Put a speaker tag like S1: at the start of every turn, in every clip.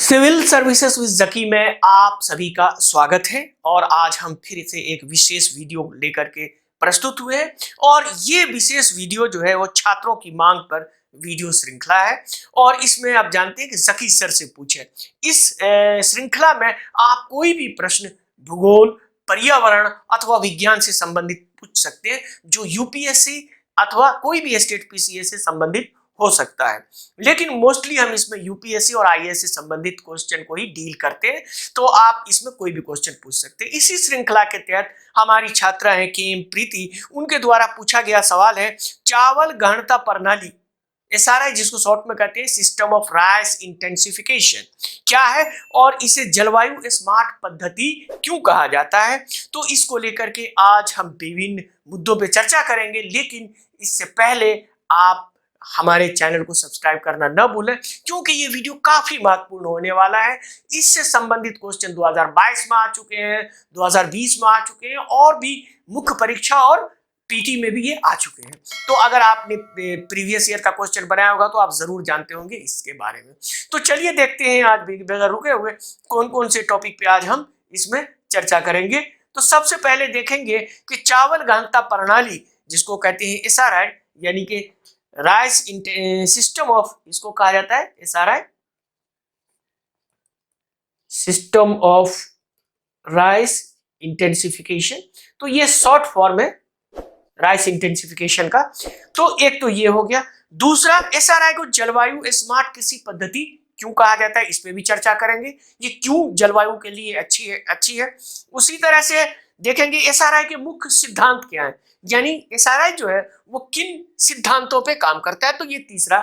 S1: Civil services with जकी में आप सभी का स्वागत है और आज हम फिर से एक विशेष वीडियो लेकर के प्रस्तुत हुए हैं और ये विशेष वीडियो जो है वो छात्रों की मांग पर वीडियो श्रृंखला है और इसमें आप जानते हैं कि जकी सर से पूछे। इस श्रृंखला में आप कोई भी प्रश्न भूगोल, पर्यावरण अथवा विज्ञान से संबंधित पूछ सकते हैं जो यूपीएससी अथवा कोई भी स्टेट पीसीएस से संबंधित हो सकता है, लेकिन मोस्टली हम इसमें यूपीएससी और आईएएस से संबंधित क्वेश्चन को ही डील करते हैं, तो आप इसमें कोई भी क्वेश्चन पूछ सकते हैं। इसी श्रृंखला के तहत हमारी छात्रा है केएम प्रीति, उनके द्वारा पूछा गया सवाल है चावल गहनता प्रणाली एसआरआई, जिसको शॉर्ट में कहते हैं सिस्टम ऑफ राइस इंटेंसिफिकेशन, क्या है और इसे जलवायु स्मार्ट पद्धति क्यों कहा जाता है। तो इसको लेकर के आज हम विभिन्न मुद्दों पे चर्चा करेंगे, लेकिन इससे पहले आप हमारे चैनल को सब्सक्राइब करना न भूलें, क्योंकि ये वीडियो काफी महत्वपूर्ण होने वाला है। इससे संबंधित क्वेश्चन 2022 में आ चुके हैं, 2020 में आ चुके हैं और भी मुख्य परीक्षा और पीटी में भी ये आ चुके हैं। तो अगर आपने प्रीवियस ईयर का क्वेश्चन बनाया होगा तो आप जरूर जानते होंगे इसके बारे में। तो चलिए देखते हैं आज बगैर रुके हुए कौन कौन से टॉपिक पे आज हम इसमें चर्चा करेंगे। तो सबसे पहले देखेंगे कि चावल गहनता प्रणाली, जिसको कहते हैं एसआरआई, यानी कि राइस सिस्टम ऑफ, इसको कहा जाता है SRI, system of rice intensification. तो ये शॉर्ट फॉर्म है राइस इंटेंसिफिकेशन का। तो एक तो ये हो गया। दूसरा, एसआरआई को जलवायु स्मार्ट कृषि पद्धति क्यों कहा जाता है, इस पे भी चर्चा करेंगे, ये क्यों जलवायु के लिए अच्छी है। उसी तरह से देखेंगे एसआरआई के मुख्य सिद्धांत क्या है, यानी एसआरआई जो है वो किन सिद्धांतों पे काम करता है। तो ये तीसरा।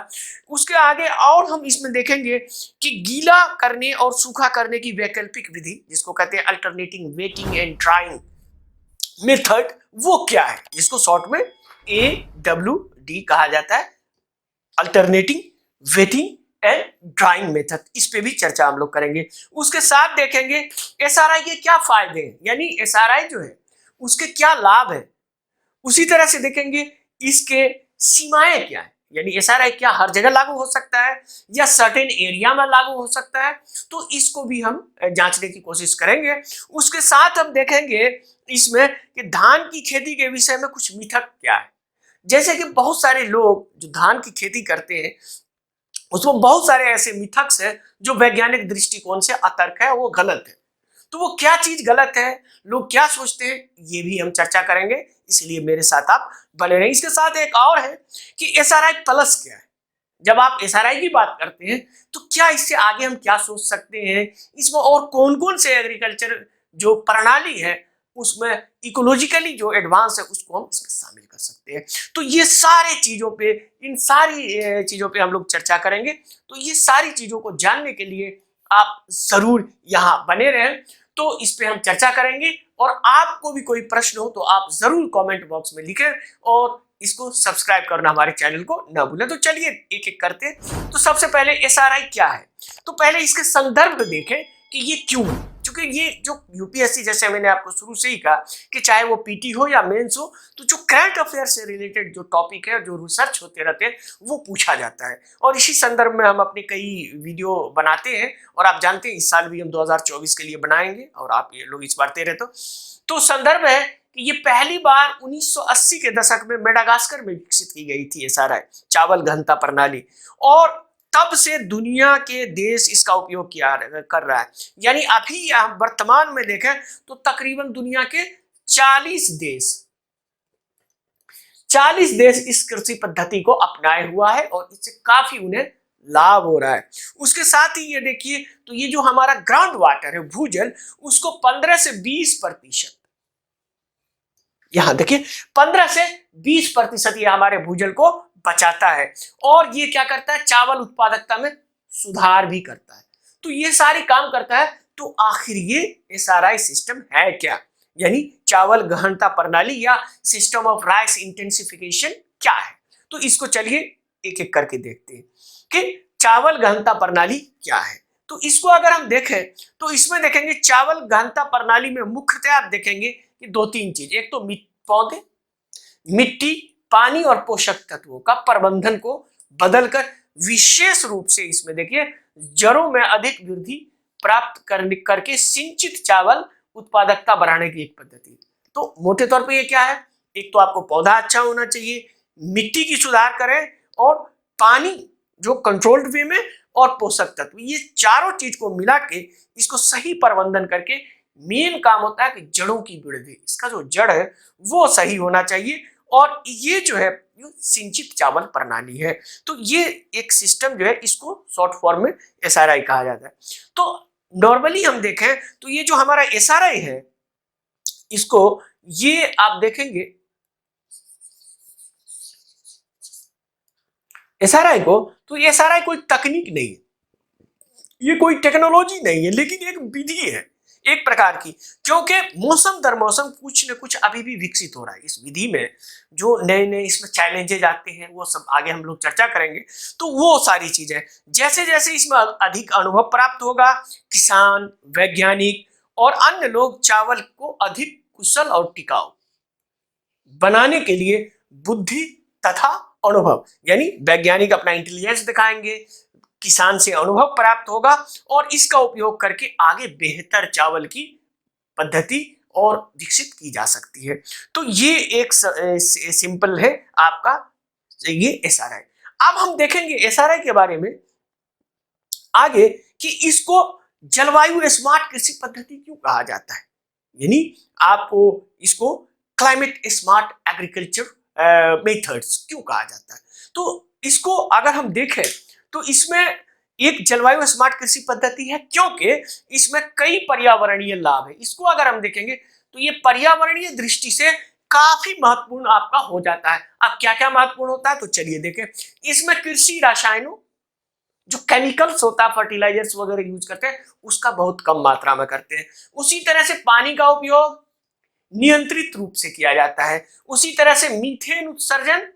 S1: उसके आगे और हम इसमें देखेंगे कि गीला करने और सूखा करने की वैकल्पिक विधि, जिसको कहते हैं alternating waiting and drawing method, वो क्या है, जिसको शॉर्ट में AWD कहा जाता है, alternating waiting and drawing method. इस पे भी चर्चा हम लोग करेंगे। उसके साथ देखेंगे एसआरआई के क्या फायदे हैं, यानी एसआरआई जो है उसके क्या लाभ है। उसी तरह से देखेंगे इसके सीमाएं क्या है, यानी एसआरआई क्या हर जगह लागू हो सकता है या सर्टेन एरिया में लागू हो सकता है, तो इसको भी हम जांचने की कोशिश करेंगे। उसके साथ हम देखेंगे इसमें कि धान की खेती के विषय में कुछ मिथक क्या है। जैसे कि बहुत सारे लोग जो धान की खेती करते हैं उसमें बहुत सारे ऐसे मिथक्स हैं जो वैज्ञानिक दृष्टिकोण से अतर्क है, वो गलत है। तो वो क्या चीज गलत है, लोग क्या सोचते हैं, ये भी हम चर्चा करेंगे, इसलिए मेरे साथ आप बने रहें। इसके साथ एक और है कि एसआरआई प्लस क्या है। जब आप एसआरआई की बात करते हैं तो क्या इससे आगे हम क्या सोच सकते हैं, इसमें और कौन कौन से एग्रीकल्चर जो प्रणाली है उसमें इकोलॉजिकली जो एडवांस है उसको हम इसमें शामिल कर सकते हैं। तो ये सारे चीजों पे, इन सारी चीजों पे हम लोग चर्चा करेंगे। तो ये सारी चीजों को जानने के लिए आप जरूर यहाँ बने रहें। तो इस पे हम चर्चा करेंगे और आपको भी कोई प्रश्न हो तो आप जरूर कमेंट बॉक्स में लिखें और इसको सब्सक्राइब करना हमारे चैनल को ना भूलें। तो चलिए एक एक करते हैं। तो सबसे पहले एसआरआई क्या है, तो पहले इसके संदर्भ देखें कि ये क्यों है। क्योंकि ये जो यूपीएससी, जैसे मैंने आपको शुरू से ही कहा कि चाहे वो पीटी हो या मेंस हो, तो जो करंट अफेयर से रिलेटेड जो टॉपिक है, जो रिसर्च होते रहते हैं, वो पूछा जाता है और इसी संदर्भ में हम अपने कई वीडियो बनाते हैं। और आप जानते हैं इस साल भी हम 2024 के लिए बनाएंगे और आप ये लोग इस बार दे रहे तो संदर्भ है कि ये पहली बार 1980 के दशक में मेडागास्कर में विकसित की गई थी एसआरआई, चावल गहनता प्रणाली, और तब से दुनिया के देश इसका उपयोग कर रहा है। यानी अभी हम वर्तमान में देखें तो तकरीबन दुनिया के 40 देश इस कृषि पद्धति को अपनाए हुआ है और इससे काफी उन्हें लाभ हो रहा है। उसके साथ ही ये देखिए, तो ये जो हमारा ग्राउंड वाटर है, भूजल, उसको 15 से 20%, यहां देखिए 15 से 20% ये हमारे भूजल को बचाता है और ये क्या करता है, चावल उत्पादकता में सुधार भी करता है। तो ये सारी काम करता है। तो आखिर ये एसआरआई सिस्टम है क्या, यानी चावल गहनता प्रणाली या सिस्टम ऑफ राइस इंटेंसिफिकेशन क्या है। तो इसको चलिए एक एक करके देखते हैं कि चावल गहनता प्रणाली क्या है। तो इसको अगर हम देखें तो इसमें देखेंगे चावल गहनता प्रणाली में मुख्यतः आप देखेंगे कि 2-3 चीज, एक तो पौधे, मिट्टी, पानी और पोषक तत्वों का प्रबंधन को बदलकर विशेष रूप से इसमें देखिए जड़ों में अधिक वृद्धि प्राप्त करके सिंचित चावल उत्पादकता बढ़ाने की एक पद्धति है। तो मोटे तौर पे ये क्या है, एक तो आपको पौधा अच्छा होना चाहिए, मिट्टी की सुधार करें, और पानी जो कंट्रोल्ड वे में, और पोषक तत्व, ये चारों चीज को मिला के इसको सही प्रबंधन करके मेन काम होता है कि जड़ों की वृद्धि, इसका जो जड़ है वो सही होना चाहिए। और ये जो है सिंचित चावल प्रणाली है। तो ये एक सिस्टम जो है इसको शॉर्ट फॉर्म में एसआरआई कहा जाता है। तो नॉर्मली हम देखें तो ये जो हमारा एसआरआई है, इसको ये आप देखेंगे एसआरआई को, तो एसआरआई कोई तकनीक नहीं है, ये कोई टेक्नोलॉजी नहीं है, लेकिन एक विधि है एक प्रकार की, क्योंकि मौसम दर मौसम कुछ न कुछ अभी भी विकसित हो रहा है इस विधि में। जो नए नए इसमें चैलेंजेज आते हैं वो सब आगे हम लोग चर्चा करेंगे। तो वो सारी चीजें जैसे जैसे इसमें अधिक अनुभव प्राप्त होगा, किसान, वैज्ञानिक और अन्य लोग चावल को अधिक कुशल और टिकाऊ बनाने के लिए बुद्धि तथा अनुभव, यानी वैज्ञानिक अपना इंटेलिजेंस दिखाएंगे, किसान से अनुभव प्राप्त होगा, और इसका उपयोग करके आगे बेहतर चावल की पद्धति और विकसित की जा सकती है। तो ये एक सिंपल है आपका ये एसआरआई। अब हम देखेंगे एसआरआई के बारे में आगे कि इसको जलवायु स्मार्ट कृषि पद्धति क्यों कहा जाता है, यानी आपको इसको क्लाइमेट स्मार्ट एग्रीकल्चर मेथड्स क्यों कहा जाता है। तो इसको अगर हम देखें तो इसमें एक जलवायु स्मार्ट कृषि पद्धति है क्योंकि इसमें कई पर्यावरणीय लाभ है। इसको अगर हम देखेंगे तो ये पर्यावरणीय दृष्टि से काफी महत्वपूर्ण आपका हो जाता है। अब क्या क्या महत्वपूर्ण होता है तो चलिए देखें। इसमें कृषि रसायनों जो केमिकल्स होता है, फर्टिलाइजर्स वगैरह यूज करते हैं, उसका बहुत कम मात्रा में करते हैं। उसी तरह से पानी का उपयोग नियंत्रित रूप से किया जाता है। उसी तरह से मीथेन उत्सर्जन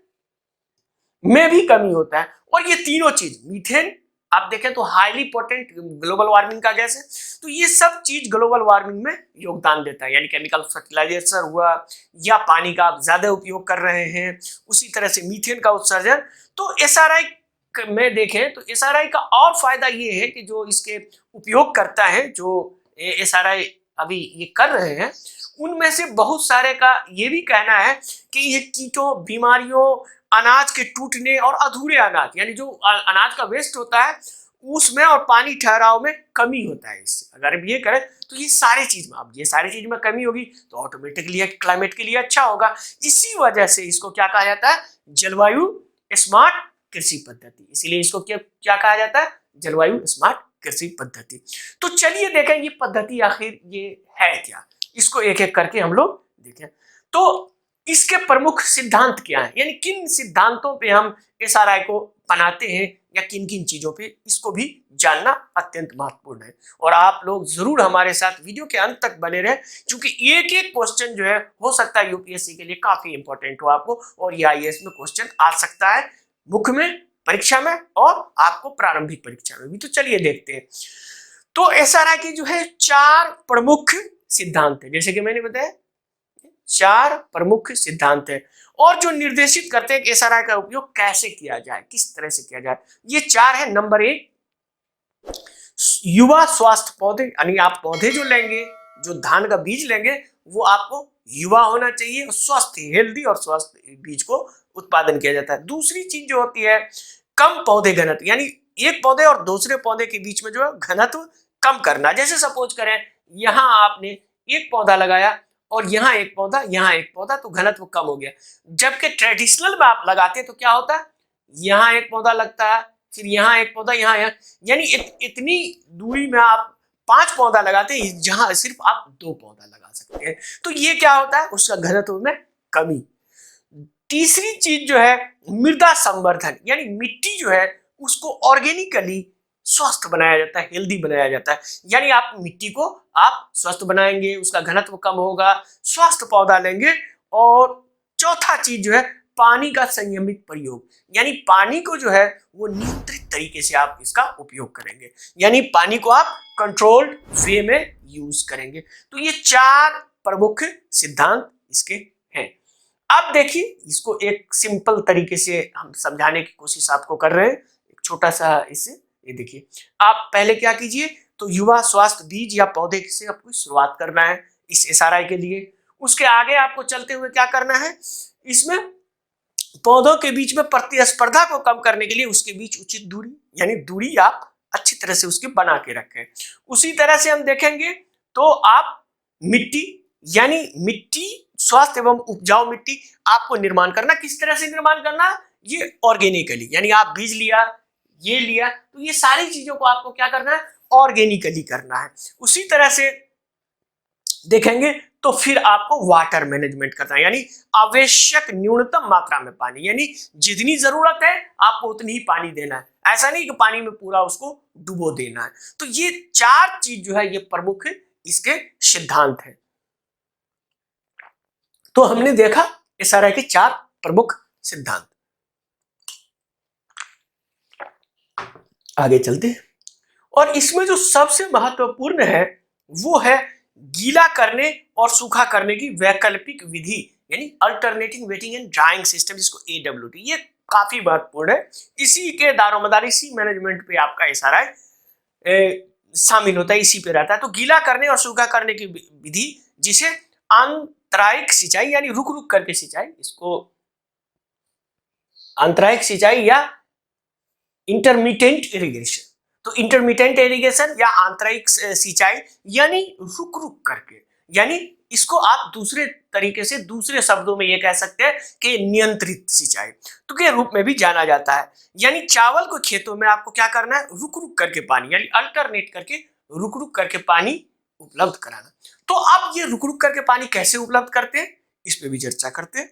S1: में भी कमी होता है। और ये तीनों चीज, मीथेन आप देखें तो हाईली पोटेंट ग्लोबल वार्मिंग का गैस है, तो ये सब चीज ग्लोबल वार्मिंग में योगदान देता है। यानी केमिकल फर्टिलाइजर हुआ या पानी का आप ज्यादा उपयोग कर रहे हैं, उसी तरह से मीथेन का उत्सर्जन। तो एसआरआई में देखें तो एसआरआई का और फायदा ये है कि जो इसके उपयोग करता है, जो एसआरआई अभी ये कर रहे हैं, उनमें से बहुत सारे का ये भी कहना है कि ये कीटों, बीमारियों, अनाज के टूटने और अधूरे अनाज, यानी जो अनाज का वेस्ट होता है उसमें और पानी ठहराव में कमी होता है। इससे अगर हम ये करें तो ये सारी चीज में, अब ये सारी चीज में कमी होगी तो ऑटोमेटिकली क्लाइमेट के लिए अच्छा होगा। इसी वजह से इसको क्या कहा जाता है, जलवायु स्मार्ट कृषि पद्धति। इसीलिए इसको क्या कहा जाता है, जलवायु स्मार्ट कृषि पद्धति। तो चलिए देखें ये पद्धति आखिर ये है क्या, इसको एक एक करके हम लोग देखें। तो इसके प्रमुख सिद्धांत क्या है, यानी किन सिद्धांतों पे हम एसआरआई को बनाते हैं या किन किन चीजों पे, इसको भी जानना अत्यंत महत्वपूर्ण है। और आप लोग जरूर हमारे साथ वीडियो के अंत तक बने रहे, क्योंकि एक एक क्वेश्चन जो है हो सकता है यूपीएससी के लिए काफी इंपॉर्टेंट हो आपको, और ये आईएएस में क्वेश्चन आ सकता है, मुख्य में, परीक्षा में, और आपको प्रारंभिक परीक्षा में भी। तो चलिए देखते हैं। तो एसआरआई की जो है 4 प्रमुख सिद्धांत है, जैसे कि मैंने बताया 4 प्रमुख सिद्धांत है, और जो निर्देशित करते हैं कि एसआरआई का उपयोग कैसे किया जाए, किस तरह से किया जाए। ये 4 है। नंबर 1, युवा स्वास्थ्य पौधे, यानी आप पौधे जो लेंगे, जो धान का बीज लेंगे, वो आपको युवा होना चाहिए, स्वस्थ, हेल्दी और स्वस्थ बीज को उत्पादन किया जाता है। दूसरी चीज जो होती है कम पौधे घनत्व, यानी एक पौधे और दूसरे पौधे के बीच में जो है घनत्व कम करना। जैसे सपोज करें यहां आपने एक पौधा लगाया और यहाँ एक पौधा, यहाँ एक पौधा, तो घनत्व कम हो गया। जबकि ट्रेडिशनल में आप लगाते हैं तो क्या होता है, यहाँ एक पौधा लगता है, फिर यहाँ एक पौधा, यहाँ, यानी इतनी दूरी में आप 5 पौधा लगाते हैं जहां सिर्फ आप 2 पौधा लगा सकते हैं। तो ये क्या होता है, उसका घनत्व में कमी। तीसरी चीज जो है मृदा संवर्धन, यानी मिट्टी जो है उसको ऑर्गेनिकली स्वस्थ बनाया जाता है, हेल्दी बनाया जाता है। यानी आप मिट्टी को आप स्वस्थ बनाएंगे, उसका घनत्व कम होगा, स्वस्थ पौधा लेंगे। और चौथा चीज जो है पानी का संयमित प्रयोग, यानी पानी को जो है वो नियंत्रित तरीके से आप इसका उपयोग करेंगे, यानी पानी को आप कंट्रोल्ड वे में यूज करेंगे। तो ये 4 प्रमुख सिद्धांत इसके हैं। अब देखिए इसको एक सिंपल तरीके से हम समझाने की कोशिश आपको कर रहे हैं, एक छोटा सा इसे ये देखिए, आप पहले क्या कीजिए, तो युवा स्वास्थ्य बीज या पौधे से आपको शुरुआत करना है इस एसआरआई के लिए। उसके आगे आपको चलते हुए क्या करना है, इसमें पौधों के बीच में प्रतिस्पर्धा को कम करने के लिए उसके बीच उचित दूरी, यानी दूरी आप अच्छी तरह से उसकी बना के रखें। उसी तरह से हम देखेंगे तो आप मिट्टी, यानी मिट्टी स्वस्थ एवं उपजाऊ मिट्टी आपको निर्माण करना। किस तरह से निर्माण करना, ये ऑर्गेनिकली, यानी आप बीज लिया, ये लिया, तो ये सारी चीजों को आपको क्या करना है, ऑर्गेनिकली करना है। उसी तरह से देखेंगे तो फिर आपको वाटर मैनेजमेंट करना है, यानी आवश्यक न्यूनतम मात्रा में पानी, यानी जितनी जरूरत है आपको उतनी ही पानी देना है, ऐसा नहीं कि पानी में पूरा उसको डुबो देना है। तो ये 4 चीज जो है ये प्रमुख इसके सिद्धांत है। तो हमने देखा एसआरआई के 4 प्रमुख सिद्धांत। आगे चलते हैं, और इसमें जो सबसे महत्वपूर्ण है वो है गीला करने और सूखा करने की वैकल्पिक विधि, यानी alternating waiting and drawing system, जिसको AWT। ये काफी महत्वपूर्ण है, इसी के दारोमदार, इसी मैनेजमेंट पे आपका एसआरआई शामिल होता है, इसी पे रहता है। तो गीला करने और सूखा करने की विधि, जिसे आंतरायिक सिंचाई यानी रुक रुक करके सिंचाई, इसको आंतरायिक सिंचाई या इंटरमिटेंट इरिगेशन। तो इंटरमिटेंट इरिगेशन या आंतरायिक सिंचाई यानी रुक रुक करके, यानी इसको आप दूसरे तरीके से, दूसरे शब्दों में ये कह सकते हैं कि नियंत्रित सिंचाई तो के रूप में भी जाना जाता है। यानी चावल को खेतों में आपको क्या करना है, रुक रुक करके पानी, यानी अल्टरनेट करके रुक रुक करके पानी उपलब्ध कराना। तो अब ये रुक रुक करके पानी कैसे उपलब्ध करते हैं, इस पे भी चर्चा करते हैं।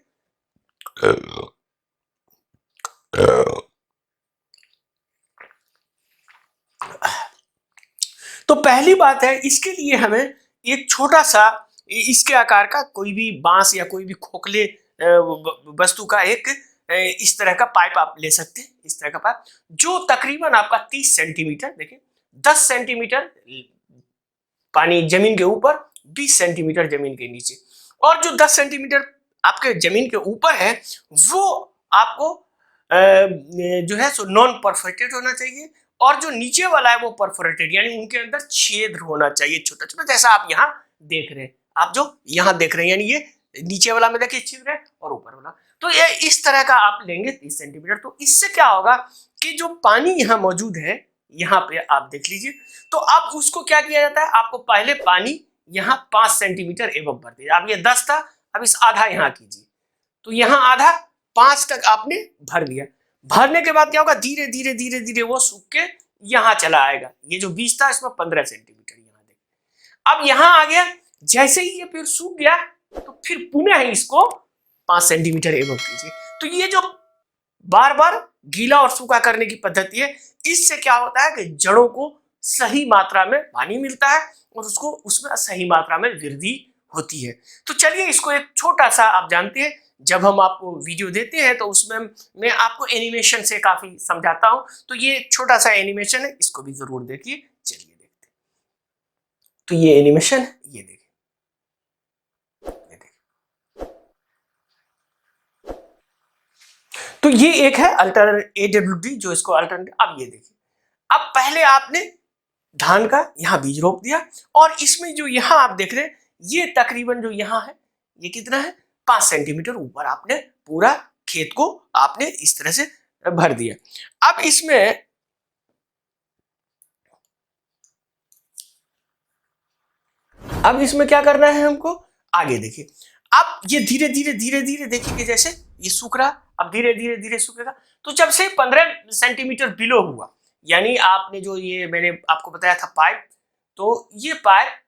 S1: तो पहली बात है, इसके लिए हमें एक छोटा सा इसके आकार का कोई भी बांस या कोई भी खोखले वस्तु का एक इस तरह का पाइप आप ले सकते हैं, इस तरह का पाइप जो तकरीबन आपका 30 सेंटीमीटर, देखिए 10 सेंटीमीटर पानी जमीन के ऊपर, 20 सेंटीमीटर जमीन के नीचे, और जो 10 सेंटीमीटर आपके जमीन के ऊपर है वो आपको जो है सो नॉन परफोरेटेड होना चाहिए, और जो नीचे वाला है वो परफोरेटेड, यानी उनके अंदर छेद होना चाहिए छोटा छोटा, जैसा आप यहाँ देख रहे हैं, आप जो यहाँ देख रहे हैं, यानी ये नीचे वाला में देखिए छिद्र है और ऊपर वाला, तो ये इस तरह का आप लेंगे 30 सेंटीमीटर। तो इससे क्या होगा कि जो पानी यहाँ मौजूद है, यहाँ पे आप देख लीजिए, तो अब उसको क्या किया जाता है, आपको पहले पानी यहाँ 5 सेंटीमीटर एवं भर दिया। अब ये 10 था, अब इस आधा यहाँ कीजिए, तो यहाँ आधा 5 तक आपने भर दिया। भरने के बाद क्या होगा, धीरे धीरे धीरे धीरे वो सूख के यहाँ चला आएगा। ये जो 20 था इसमें 15 सेंटीमीटर यहाँ देखिए, अब यहाँ आ गया। जैसे ही ये फिर सूख गया तो फिर पुनः इसको 5 सेंटीमीटर एवं कीजिए। तो ये जो बार बार गीला और सूखा करने की पद्धति है, इससे क्या होता है कि जड़ों को सही मात्रा में पानी मिलता है और उसको उसमें सही मात्रा में वृद्धि होती है। तो चलिए इसको एक छोटा सा, आप जानते हैं जब हम आपको वीडियो देते हैं तो उसमें मैं आपको एनिमेशन से काफी समझाता हूं, तो ये छोटा सा एनिमेशन है, इसको भी जरूर देखिए। चलिए देखते हैं, तो ये एनिमेशन है, ये देखिए, तो ये एक है AWD जो इसको अल्टरनेट। अब ये देखिए, अब पहले आपने धान का यहाँ बीज रोप दिया, और इसमें जो यहाँ आप देख रहे हैं ये तकरीबन जो यहाँ है ये कितना है, 5 सेंटीमीटर ऊपर आपने पूरा खेत को आपने इस तरह से भर दिया। अब इसमें क्या करना है हमको, आगे देखिए। अब ये धीरे धीरे धीरे धीरे देखिए कि जैसे ये सूख रहा, अब धीरे धीरे धीरे सूखेगा। तो जब से 15 सेंटीमीटर बिलो हुआ, यानी आपने जो ये मैंने आपको बताया था पाइप, तो ये पाइप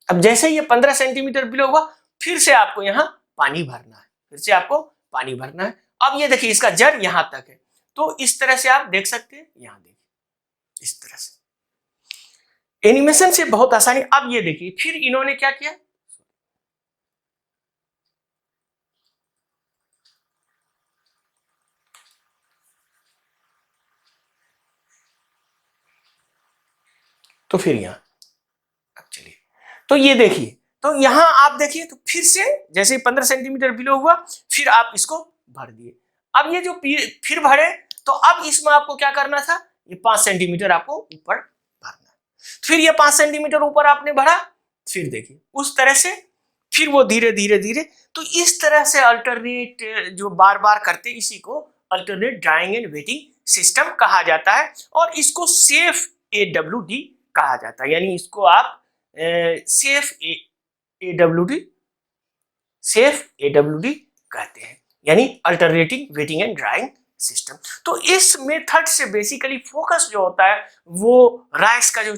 S1: अब जैसे ये 15 सेंटीमीटर बिलो हुआ, फिर से आपको यहाँ पानी भरना है, फिर से आपको पानी भरना है। अब ये देखिए इसका जड़ यहाँ तक है, तो इस तरह से आप देख सकते हैं, यहाँ देखिए इस तरह से एनिमेशन से बहुत आसानी। अब ये देखिए फिर इन्होंने क्या किया, तो फिर यहां, अब चलिए, तो ये देखिए, तो यहां आप देखिए, तो फिर से जैसे 15 सेंटीमीटर बिलो हुआ, फिर आप इसको भर दिए। अब ये जो फिर भरे, तो अब इसमें आपको क्या करना था, ये 5 सेंटीमीटर आपको ऊपर भरना। फिर ये 5 सेंटीमीटर ऊपर आपने भरा, फिर देखिए उस तरह से, फिर वो धीरे धीरे धीरे, तो इस तरह से अल्टरनेट जो बार बार करते, इसी को alternate drawing and waiting system कहा जाता है, और इसको सेफ AWD कहा जाता है। यानी इसको आप सेफ AWD कहते हैं, यानी alternating waiting and drawing system. तो इस मेथड से बेसिकली फोकस जो होता है वो राइस का जो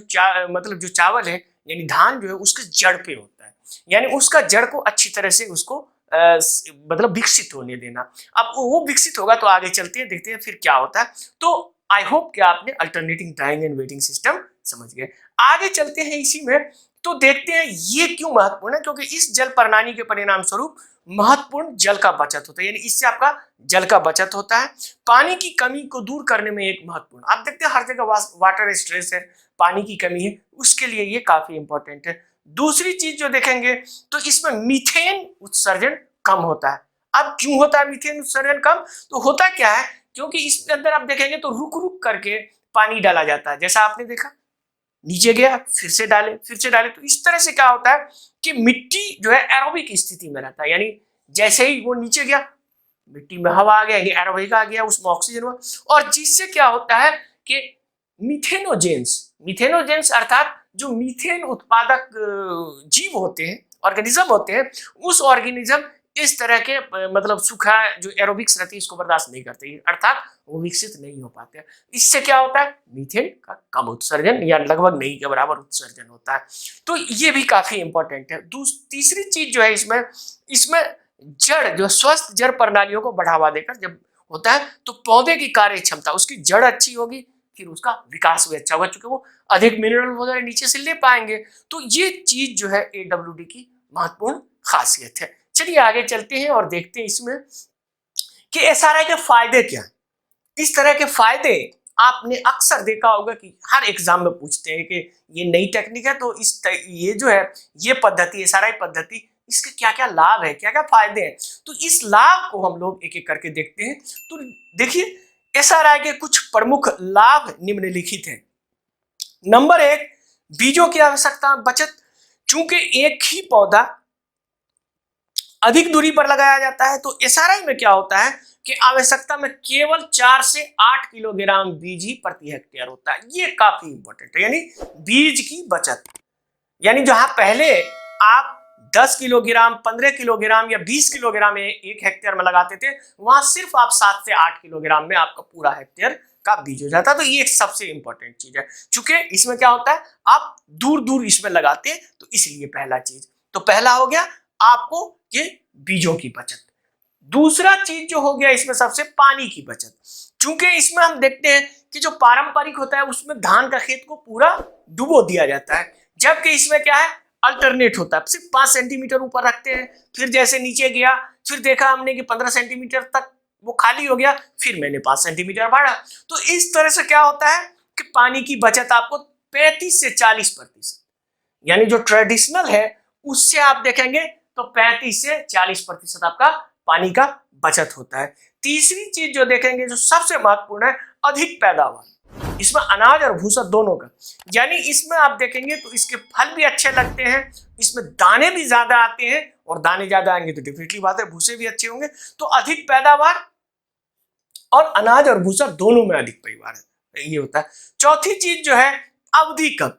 S1: मतलब जो चावल है यानी धान जो है उसके जड़ पे होता है, यानी उसका जड़ को अच्छी तरह से उसको मतलब विकसित होने देना। अब वो विकसित होगा तो आगे चलते हैं, देखते हैं फिर क्या होता है। तो आई होप कि आपने alternating drawing and waiting system समझ गए। आगे चलते हैं इसी में, तो देखते हैं ये क्यों महत्वपूर्ण है, क्योंकि इस जल प्रणाली के परिणाम स्वरूप महत्वपूर्ण जल का बचत होता है, यानी इससे आपका जल का बचत होता है। पानी की कमी को दूर करने में एक महत्वपूर्ण, आप देखते हैं हर जगह वाटर स्ट्रेस है, पानी की कमी है, उसके लिए ये काफी इंपॉर्टेंट है। दूसरी चीज जो देखेंगे तो इसमें मीथेन उत्सर्जन कम होता है। अब क्यों होता है मीथेन उत्सर्जन कम, तो होता क्या है, क्योंकि इसके अंदर आप देखेंगे तो रुक रुक करके पानी डाला जाता है, जैसा आपने देखा नीचे गया फिर से डाले, तो इस तरह से क्या होता है कि मिट्टी जो है एरोबिक स्थिति में रहता है, यानी जैसे ही वो नीचे गया मिट्टी में हवा आ गया, यानी एरोबिक आ गया, उसमें ऑक्सीजन हुआ, और जिससे क्या होता है कि मिथेनोजेंस अर्थात जो मीथेन उत्पादक जीव होते हैं, ऑर्गेनिज्म होते हैं, उस ऑर्गेनिज्म इस तरह के मतलब सूखा जो एरोबिक्स रहती है इसको बर्दाश्त नहीं करते, अर्थात वो विकसित नहीं हो पाते। इससे क्या होता है, मीथेन का कम उत्सर्जन या लगभग नहीं के बराबर उत्सर्जन होता है। तो ये भी काफी इंपॉर्टेंट है। तीसरी चीज जो है इसमें जड़ जो स्वस्थ जड़ प्रणालियों को बढ़ावा देकर जब होता है तो पौधे की कार्य क्षमता, उसकी जड़ अच्छी होगी, फिर उसका विकास भी अच्छा होगा, क्योंकि वो अधिक मिनरल वगैरह नीचे से ले पाएंगे। तो ये चीज जो है AWD की महत्वपूर्ण खासियत है। चलिए आगे चलते हैं और देखते हैं इसमें कि SRI के फायदे क्या है। इस तरह के फायदे आपने अक्सर देखा होगा कि हर एग्जाम में पूछते हैं कि ये नई टेक्निक है, तो ये जो है ये पद्धति SRI पद्धति, इसके क्या क्या लाभ है, क्या क्या फायदे हैं, तो इस लाभ को हम लोग एक एक करके देखते हैं। तो देखिए SRI के कुछ प्रमुख लाभ निम्नलिखित हैं। नंबर 1, बीजों की आवश्यकता बचत। चूंकि एक ही पौधा अधिक दूरी पर लगाया जाता है तो SRI में क्या होता है कि आवश्यकता में केवल 4 से 8 किलोग्राम बीज ही प्रति हेक्टेयर होता है। ये काफी इंपॉर्टेंट है, यानी बीज की बचत, यानी जहां पहले आप 10 किलोग्राम 15 किलोग्राम या 20 किलोग्राम एक हेक्टेयर में लगाते थे, वहां सिर्फ आप 7 से 8 किलोग्राम में आपका पूरा हेक्टेयर का बीज हो जाता है। तो ये एक सबसे इंपॉर्टेंट चीज है, चूंकि इसमें क्या होता है आप दूर दूर इसमें लगाते हैं, तो इसलिए पहला चीज, तो पहला हो गया आपको ये बीजों की बचत। दूसरा चीज जो हो गया इसमें सबसे पानी की बचत। चूंकि इसमें हम देखते हैं कि जो पारंपरिक होता है उसमें धान का खेत को पूरा डुबो दिया जाता है, जबकि इसमें क्या है अल्टरनेट होता है, सिर्फ 5 सेंटीमीटर ऊपर रखते हैं, फिर जैसे नीचे गया फिर देखा हमने कि 15 सेंटीमीटर तक वो खाली हो गया, फिर मैंने 5 सेंटीमीटर बढ़ा। तो इस तरह से क्या होता है कि पानी की बचत आपको 35 से 40%, यानी जो ट्रेडिशनल है उससे आप देखेंगे तो 35 से 40% आपका पानी का बचत होता है। तीसरी चीज जो देखेंगे जो सबसे महत्वपूर्ण है, अधिक पैदावार। इसमें अनाज और भूसा दोनों का, यानी इसमें आप देखेंगे तो इसके फल भी अच्छे लगते हैं, इसमें दाने भी ज्यादा आते हैं, और दाने ज्यादा आएंगे तो डेफिनेटली बात है भूसे भी अच्छे होंगे। तो अधिक पैदावार और अनाज और भूसा दोनों में अधिक पैदावार ये होता है। चौथी चीज जो है अवधि कम,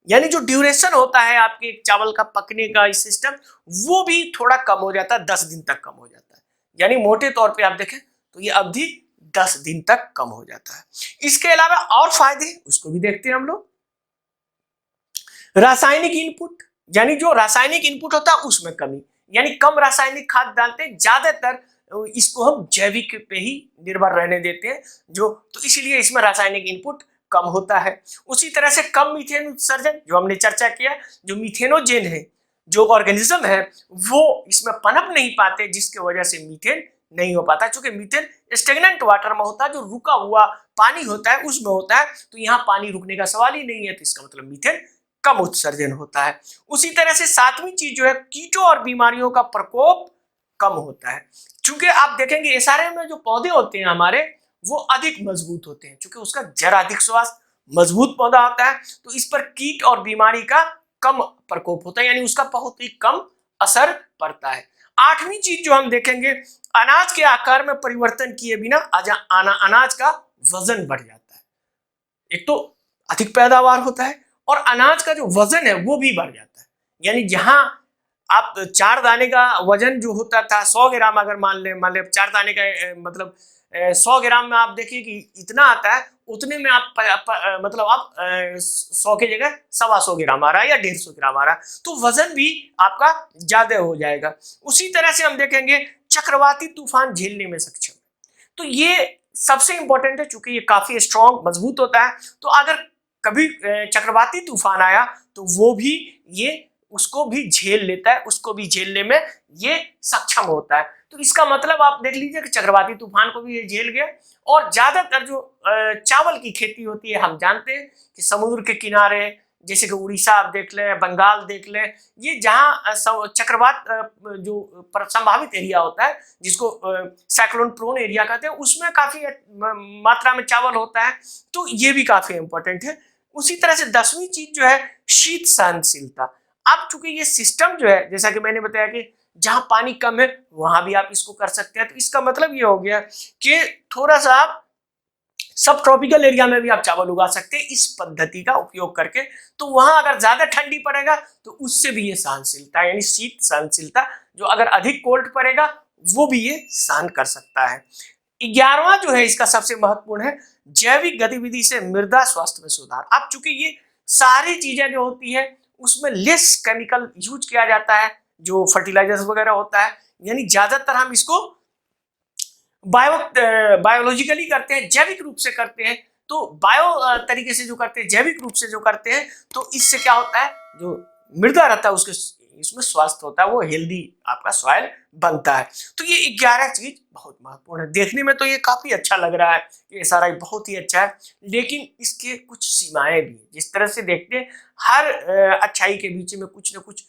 S1: यानी जो ड्यूरेशन होता है आपके चावल का पकने का सिस्टम, वो भी थोड़ा कम हो जाता है, 10 दिन तक कम हो जाता है, यानी मोटे तौर पे आप देखें तो ये अवधि 10 दिन तक कम हो जाता है। इसके अलावा और फायदे उसको भी देखते हैं हम लोग। रासायनिक इनपुट, यानी जो रासायनिक इनपुट होता है उसमें कमी, यानी कम रासायनिक खाद डालते हैं, ज्यादातर इसको हम जैविक पे ही निर्भर रहने देते हैं, जो तो इसलिए इसमें रासायनिक इनपुट कम होता है। उसी तरह से कम मीथेन उत्सर्जन, जो हमने चर्चा किया, जो मीथेनोजेन है जो ऑर्गेनिज्म है वो इसमें पनप नहीं पाते, जिसकी वजह से मीथेन नहीं हो पाता। क्योंकि मीथेन स्टेगनेंट वाटर में होता है, जो रुका हुआ पानी होता है उसमें होता है, तो यहाँ पानी रुकने का सवाल ही नहीं है, तो इसका मतलब मीथेन कम उत्सर्जन होता है। उसी तरह से सातवीं चीज जो है कीटों और बीमारियों का प्रकोप कम होता है। चूंकि आप देखेंगे SRI में जो पौधे होते हैं हमारे, वो अधिक मजबूत होते हैं, क्योंकि उसका जड़ अधिक स्वास्थ्य मजबूत पौधा होता है, तो इस पर कीट और बीमारी का कम प्रकोप होता है, यानी उसका बहुत ही कम असर पड़ता है। आठवीं चीज जो हम देखेंगे, अनाज के आकार में परिवर्तन किए बिना अनाज का वजन बढ़ जाता है। एक तो अधिक पैदावार होता है और अनाज का जो वजन है वो भी बढ़ जाता है, यानी जहां आप 4 दाने का वजन जो होता था 100 ग्राम, अगर मान ले 4 दाने का मतलब 100 ग्राम में आप देखिए कि इतना आता है, उतने में आप मतलब आप 100 की जगह 125 ग्राम आ रहा है या 150 ग्राम आ रहा है, तो वजन भी आपका ज्यादा हो जाएगा। उसी तरह से हम देखेंगे चक्रवाती तूफान झेलने में सक्षम, तो ये सबसे इंपॉर्टेंट है, चूंकि ये काफी स्ट्रॉन्ग मजबूत होता है, तो अगर कभी चक्रवाती तूफान आया तो वो भी ये उसको भी झेल लेता है, उसको भी झेलने में ये सक्षम होता है। तो इसका मतलब आप देख लीजिए कि चक्रवाती तूफान को भी ये झेल गया। और ज्यादातर जो चावल की खेती होती है, हम जानते हैं कि समुद्र के किनारे, जैसे कि उड़ीसा आप देख लें, बंगाल देख लें, ये जहाँ चक्रवात जो संभावित एरिया होता है, जिसको साइक्लोन प्रोन एरिया कहते हैं, उसमें काफी मात्रा में चावल होता है, तो ये भी काफी इंपॉर्टेंट है। उसी तरह से 10वीं चीज जो है शीत सहनशीलता। अब चूंकि ये सिस्टम जो है, जैसा कि मैंने बताया कि जहां पानी कम है वहां भी आप इसको कर सकते हैं, तो इसका मतलब ये हो गया कि थोड़ा सा आप सब ट्रॉपिकल एरिया में भी आप चावल उगा सकते हैं इस पद्धति का उपयोग करके। तो वहां अगर ज्यादा ठंडी पड़ेगा तो उससे भी ये सहनशीलता, यानी शीत सहनशीलता, जो अगर अधिक कोल्ड पड़ेगा वो भी ये सहन कर सकता है। 11वां जो है इसका सबसे महत्वपूर्ण है, जैविक गतिविधि से मृदा स्वास्थ्य में सुधार। अब चूंकि ये सारी चीजें जो होती है उसमें लेस केमिकल यूज किया जाता है, जो फर्टिलाइजर्स वगैरह होता है, यानी ज्यादातर हम इसको बायोलॉजिकली करते हैं, जैविक रूप से करते हैं। तो बायो तरीके से जो करते हैं, जैविक रूप से जो करते हैं, तो इससे क्या होता है, जो मृदा रहता है उसके इसमें स्वास्थ्य होता है, वो हेल्दी आपका सॉइल बनता है। तो ये 11 चीज बहुत महत्वपूर्ण है। देखने में तो ये काफी अच्छा लग रहा है, ये सारा बहुत ही अच्छा है, लेकिन इसके कुछ सीमाएं भी हैं। जिस तरह से देखते हैं हर अच्छाई के बीच में कुछ ना कुछ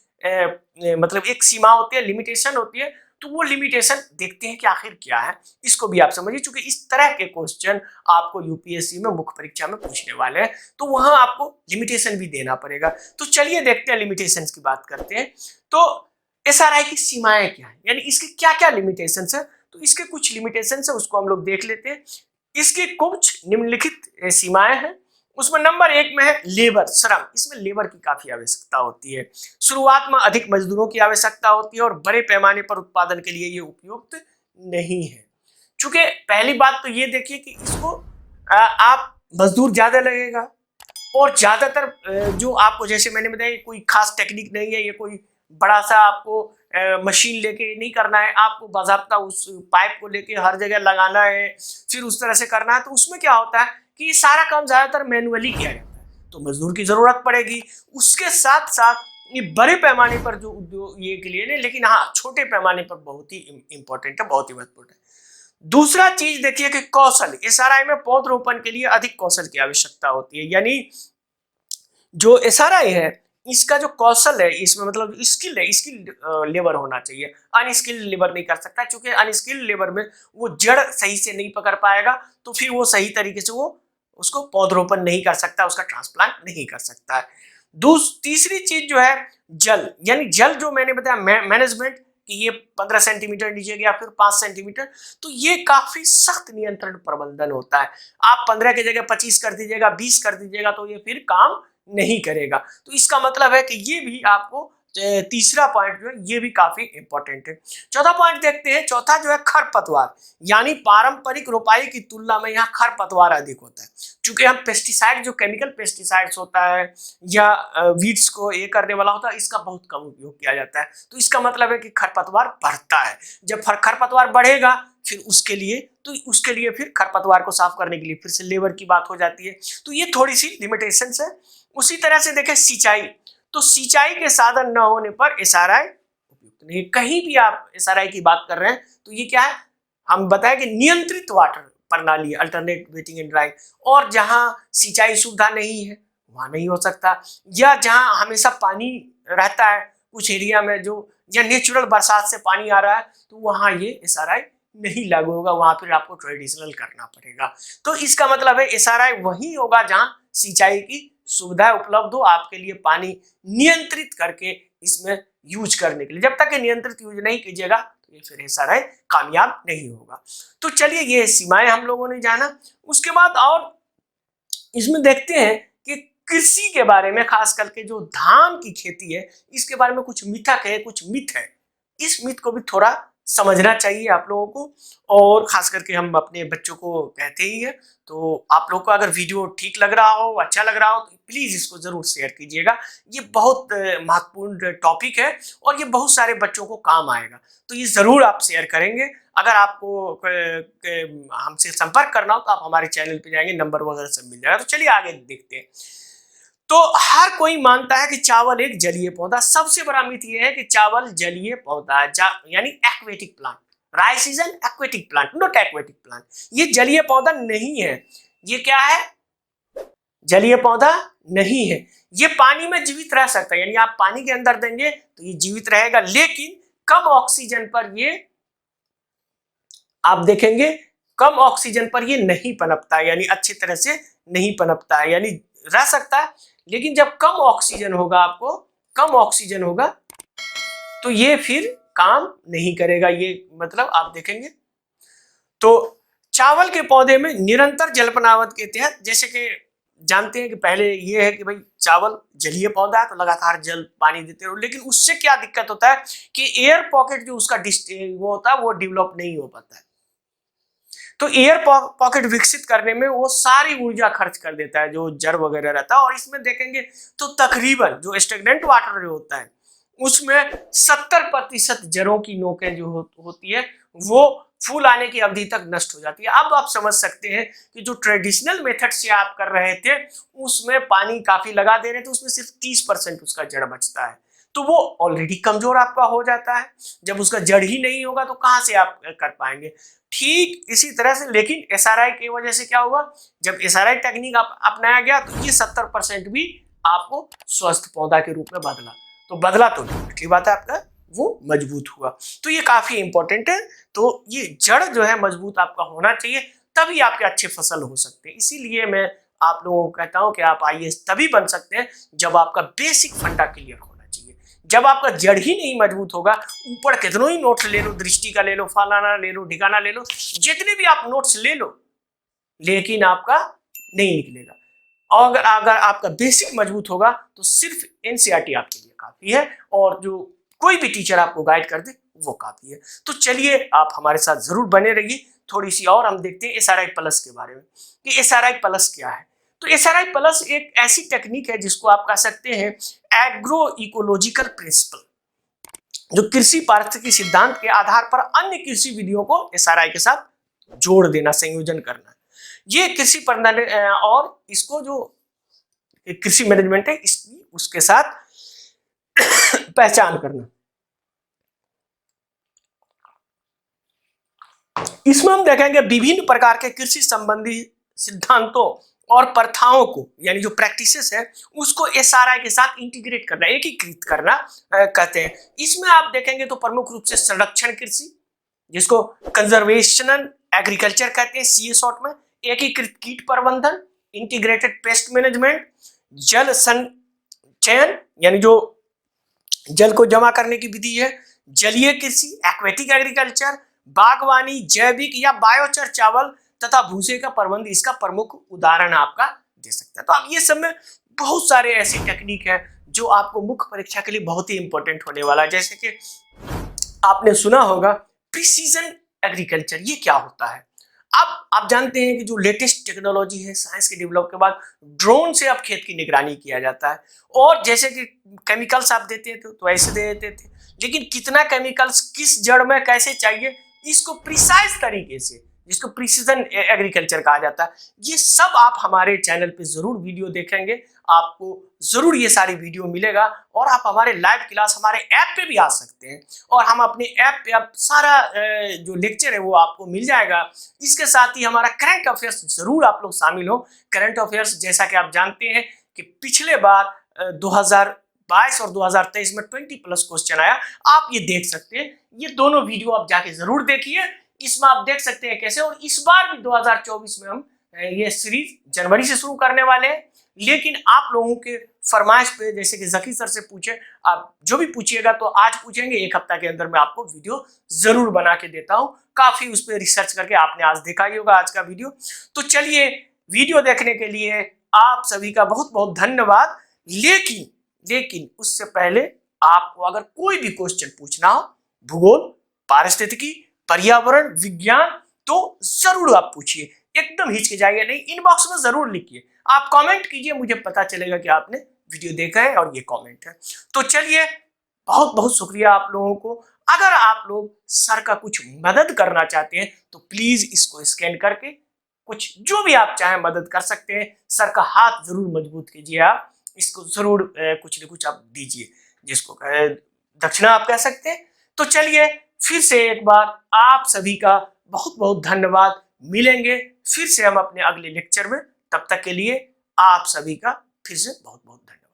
S1: मतलब एक सीमा होती है, लिमिटेशन होती है, तो वो लिमिटेशन देखते हैं कि आखिर क्या है, इसको भी आप समझिए, क्योंकि इस तरह के क्वेश्चन आपको यूपीएससी में मुख्य परीक्षा में पूछने वाले हैं, तो वहां आपको लिमिटेशन भी देना पड़ेगा। तो चलिए देखते हैं, लिमिटेशंस की बात करते हैं। तो एसआरआई की सीमाएं क्या है, यानी इसके क्या क्या लिमिटेशंस है, तो इसके कुछ लिमिटेशंस है उसको हम लोग देख लेते हैं। इसके कुछ निम्नलिखित सीमाएं हैं। उसमें नंबर 1 में है लेबर, श्रम। इसमें लेबर की काफी आवश्यकता होती है, शुरुआत में अधिक मजदूरों की आवश्यकता होती है और बड़े पैमाने पर उत्पादन के लिए ये उपयुक्त नहीं है। चूंकि पहली बात तो ये देखिए कि इसको आप मजदूर ज्यादा लगेगा, और ज्यादातर जो आपको, जैसे मैंने बताया, कोई खास टेक्निक नहीं है, ये कोई बड़ा सा आपको मशीन लेके नहीं करना है, आपको बाज़ाब्ता उस पाइप को लेके हर जगह लगाना है, फिर उस तरह से करना है। तो उसमें क्या होता है कि सारा काम ज्यादातर मैनुअली किया जाता है, तो मजदूर की जरूरत पड़ेगी। उसके साथ साथ ये बड़े पैमाने पर जो उद्योग ये के लिए नहीं, लेकिन हाँ छोटे पैमाने पर बहुत ही इंपॉर्टेंट है, बहुत ही महत्वपूर्ण है। दूसरा चीज देखिए कि कौशल, एसआरआई में पौधरोपण के लिए अधिक कौशल की आवश्यकता होती है, यानी जो एसआरआई है इसका जो कौशल है, इसमें मतलब स्किल है, स्किल लेबर होना चाहिए, अनस्किल्ड लेबर नहीं कर सकता, क्योंकि अनस्किल्ड लेबर में वो जड़ सही से नहीं पकड़ पाएगा, तो फिर वो सही तरीके से वो उसको पौधरोपण नहीं कर सकता, उसका ट्रांसप्लांट नहीं कर सकता है। तीसरी चीज जो है जल, यानी जल जो मैंने बताया मैनेजमेंट, कि ये 15 सेंटीमीटर नीचे गया फिर 5 सेंटीमीटर, तो ये काफी सख्त नियंत्रण प्रबंधन होता है। आप 15 की जगह 25 कर दीजिएगा, 20 कर दीजिएगा, तो ये फिर काम नहीं करेगा। तो इसका मतलब है कि ये भी आपको तीसरा पॉइंट जो है ये भी काफी इंपॉर्टेंट है। चौथा पॉइंट देखते हैं, चौथा जो है खरपतवार, यानी पारंपरिक रोपाई की तुलना में यहाँ खरपतवार अधिक होता है। चूंकि हम पेस्टिसाइड, जो केमिकल पेस्टिसाइड्स होता है या वीड्स को ये करने वाला होता है, इसका बहुत कम उपयोग किया जाता है। तो इसका मतलब है कि खरपतवार बढ़ता है। जब खरपतवार बढ़ेगा फिर उसके लिए फिर खरपतवार को साफ करने के लिए फिर से लेबर की बात हो जाती है। तो ये थोड़ी सी लिमिटेशंस है। उसी तरह से देखें सिंचाई, तो सिंचाई के साधन न होने पर एसआरआई उपयुक्त नहीं। कहीं भी आप एसआरआई की बात कर रहे हैं तो ये क्या है, हम बताएं कि नियंत्रित वाटर प्रणाली, अल्टरनेट वेटिंग एंड ड्राइंग, और जहां सिंचाई सुविधा नहीं है वहां नहीं हो सकता, या जहां हमेशा पानी रहता है कुछ एरिया में, जो या नेचुरल बरसात से पानी आ रहा है, तो वहां ये एसआरआई नहीं लागू होगा, वहां फिर आपको ट्रेडिशनल करना पड़ेगा। तो इसका मतलब है एसआरआई वही होगा जहां सिंचाई की सुविधा उपलब्ध हो आपके लिए, पानी नियंत्रित करके इसमें यूज करने के लिए। जब तक नियंत्रित यूज नहीं कीजिएगा तो ये फिर एसआरआई कामयाब नहीं होगा। तो चलिए ये सीमाएं हम लोगों ने जाना। उसके बाद और इसमें देखते हैं कि कृषि के बारे में, खास करके जो धान की खेती है इसके बारे में कुछ मिथक है, कुछ मिथ है। इस मिथ को भी थोड़ा समझना चाहिए आप लोगों को, और खास करके हम अपने बच्चों को कहते ही है। तो आप लोग को अगर वीडियो ठीक लग रहा हो, अच्छा लग रहा हो, तो प्लीज इसको जरूर शेयर कीजिएगा। ये बहुत महत्वपूर्ण टॉपिक है और ये बहुत सारे बच्चों को काम आएगा, तो ये जरूर आप शेयर करेंगे। अगर आपको हमसे संपर्क करना हो तो आप हमारे चैनल पे जाएंगे, नंबर वगैरह सब मिल जाएगा। तो चलिए आगे देखते हैं। तो हर कोई मानता है कि चावल एक जलीय पौधा, सबसे बड़ा मिथ ये है कि चावल जलीय पौधा है, यानी aquatic plant. Rice is an aquatic plant, not aquatic plant. ये जलीय पौधा नहीं है। ये क्या है? जलीय पौधा नहीं है। ये पानी में जीवित रह सकता है, यानी आप पानी के अंदर देंगे तो ये जीवित रहेगा, लेकिन कम ऑक्सीजन पर ये आप देखेंगे कम ऑक्सीजन पर ये नहीं पनपता है, यानी अच्छी तरह से नहीं पनपता है। यानी रह सकता है, लेकिन जब कम ऑक्सीजन होगा, आपको कम ऑक्सीजन होगा तो ये फिर काम नहीं करेगा। ये मतलब आप देखेंगे तो चावल के पौधे में निरंतर जलपनावत के तहत, जैसे कि जानते हैं कि पहले ये है कि भाई चावल जलीय पौधा है तो लगातार जल पानी देते रहो, लेकिन उससे क्या दिक्कत होता है कि एयर पॉकेट जो उसका वो होता है वो डेवलप नहीं हो पाता है। तो एयर पॉकेट विकसित करने में वो सारी ऊर्जा खर्च कर देता है जो जड़ वगैरह रहता है। और इसमें देखेंगे तो तकरीबन जो स्टेगनेंट वाटर जो होता है उसमें 70% जड़ों की नोकें जो होती है वो फूल आने की अवधि तक नष्ट हो जाती है। अब आप समझ सकते हैं कि जो ट्रेडिशनल मेथड से आप कर रहे थे उसमें पानी काफी लगा दे रहे थे, उसमें सिर्फ 30% उसका जड़ बचता है, तो वो ऑलरेडी कमजोर आपका हो जाता है। जब उसका जड़ ही नहीं होगा तो कहां से आप कर पाएंगे। ठीक इसी तरह से, लेकिन एसआरआई की वजह से क्या हुआ, जब एसआरआई टेक्निक अपनाया गया तो ये 70% भी आपको स्वस्थ पौधा के रूप में बदला। तो बदला तो ठीक बात है, आपका वो मजबूत हुआ। तो ये काफी इंपॉर्टेंट है। तो ये जड़ जो है मजबूत आपका होना चाहिए, तभी आपके अच्छे फसल हो सकते हैं। इसीलिए मैं आप लोगों को कहता हूं कि आप आईएएस तभी बन सकते हैं जब आपका बेसिक फंडा क्लियर होना चाहिए। जब आपका जड़ ही नहीं मजबूत होगा, ऊपर कितनों ही नोट्स ले लो, दृष्टि का ले लो, फलाना ले लो, ठिकाना ले लो, जितने भी आप नोट्स ले लो, लेकिन आपका नहीं निकलेगा। और अगर आपका बेसिक मजबूत होगा तो सिर्फ एनसीईआरटी आपके लिए काफी है, और जो कोई भी टीचर आपको गाइड कर दे वो काफी है। तो चलिए आप हमारे साथ जरूर बने रहिए। थोड़ी सी और हम देखते हैं एसआरआई प्लस के बारे में कि एसआरआई प्लस क्या है। तो एसआरआई प्लस एक ऐसी टेक्निक है जिसको आप कह सकते हैं एग्रो इकोलॉजिकल प्रिंसिपल, जो कृषि पारिस्थितिकी सिद्धांत के आधार पर अन्य कृषि विधियों को एसआरआई के साथ जोड़ देना, संयोजन करना। ये कृषि प्रणाली और इसको जो कृषि मैनेजमेंट है उसके साथ पहचान करना। इसमें हम देखेंगे विभिन्न प्रकार के कृषि संबंधी सिद्धांतों और प्रथाओं को, यानी जो प्रैक्टिसेस है उसको एसआरआई के साथ इंटीग्रेट करना, एकीकृत करना कहते हैं। इसमें आप देखेंगे तो प्रमुख रूप से संरक्षण कृषि, जिसको कंजर्वेशनल एग्रीकल्चर कहते हैं सीए शॉर्ट में, एकीकृत कीट प्रबंधन, इंटीग्रेटेड पेस्ट मैनेजमेंट, जल संचयन यानी जो जल को जमा करने की विधि है, जलीय कृषि एक्वेटिक एग्रीकल्चर, बागवानी, जैविक या बायोचर चावल तथा भूसे का प्रबंध इसका प्रमुख उदाहरण आपका दे सकता है। तो अब ये सब में बहुत सारे ऐसी टेक्निक है जो आपको मुख्य परीक्षा के लिए बहुत ही इंपॉर्टेंट होने वाला है। जैसे कि आपने सुना होगा प्रिसीजन एग्रीकल्चर, ये क्या होता है। अब आप जानते हैं कि जो लेटेस्ट टेक्नोलॉजी है साइंस के डेवलप के बाद, ड्रोन से अब खेत की निगरानी किया जाता है। और जैसे कि केमिकल्स आप देते थे तो ऐसे दे देते थे, लेकिन कितना केमिकल्स किस जड़ में कैसे चाहिए इसको प्रिसाइज तरीके से, जिसको प्रिसीजन एग्रीकल्चर कहा जाता है, ये सब आप हमारे चैनल पे जरूर वीडियो देखेंगे। आपको जरूर ये सारी वीडियो मिलेगा और आप हमारे लाइव क्लास हमारे ऐप पे भी आ सकते हैं, और हम अपने ऐप पे अब सारा जो लेक्चर है वो आपको मिल जाएगा। इसके साथ ही हमारा करंट अफेयर्स जरूर आप लोग शामिल हो। करंट अफेयर्स जैसा कि आप जानते हैं कि पिछले बार 2022 और 2023 में 20+ क्वेश्चन आया, आप ये देख सकते हैं। ये दोनों वीडियो आप जाके जरूर देखिए, इसमें आप देख सकते हैं कैसे। और इस बार भी 2024 में हम ये सीरीज जनवरी से शुरू करने वाले हैं, लेकिन आप लोगों के फरमाइश पे, जैसे कि जकी सर से पूछे, आप जो भी पूछिएगा तो आज पूछेंगे, एक हफ्ता के अंदर मैं आपको वीडियो जरूर बना के देता हूं। काफी उस पर रिसर्च करके आपने आज देखा ही होगा आज का वीडियो। तो चलिए, वीडियो देखने के लिए आप सभी का बहुत बहुत धन्यवाद। लेकिन उससे पहले आपको अगर कोई भी क्वेश्चन पूछना हो, भूगोल, पारिस्थितिकी, पर्यावरण, विज्ञान, तो जरूर आप पूछिए, एकदम हिचकिचाइए नहीं, इनबॉक्स में जरूर लिखिए, आप कमेंट कीजिए, मुझे पता चलेगा कि आपने वीडियो देखा है और ये कमेंट है। तो चलिए, बहुत बहुत शुक्रिया आप लोगों को। अगर आप लोग सर का कुछ मदद करना चाहते हैं तो प्लीज इसको स्कैन करके कुछ जो भी आप चाहें मदद कर सकते हैं। सर का हाथ जरूर मजबूत कीजिए, आप इसको जरूर कुछ न कुछ आप दीजिए, जिसको दक्षिणा आप कह सकते हैं। तो चलिए, फिर से एक बार आप सभी का बहुत बहुत धन्यवाद। मिलेंगे फिर से हम अपने अगले लेक्चर में, तब तक के लिए आप सभी का फिर से बहुत बहुत धन्यवाद।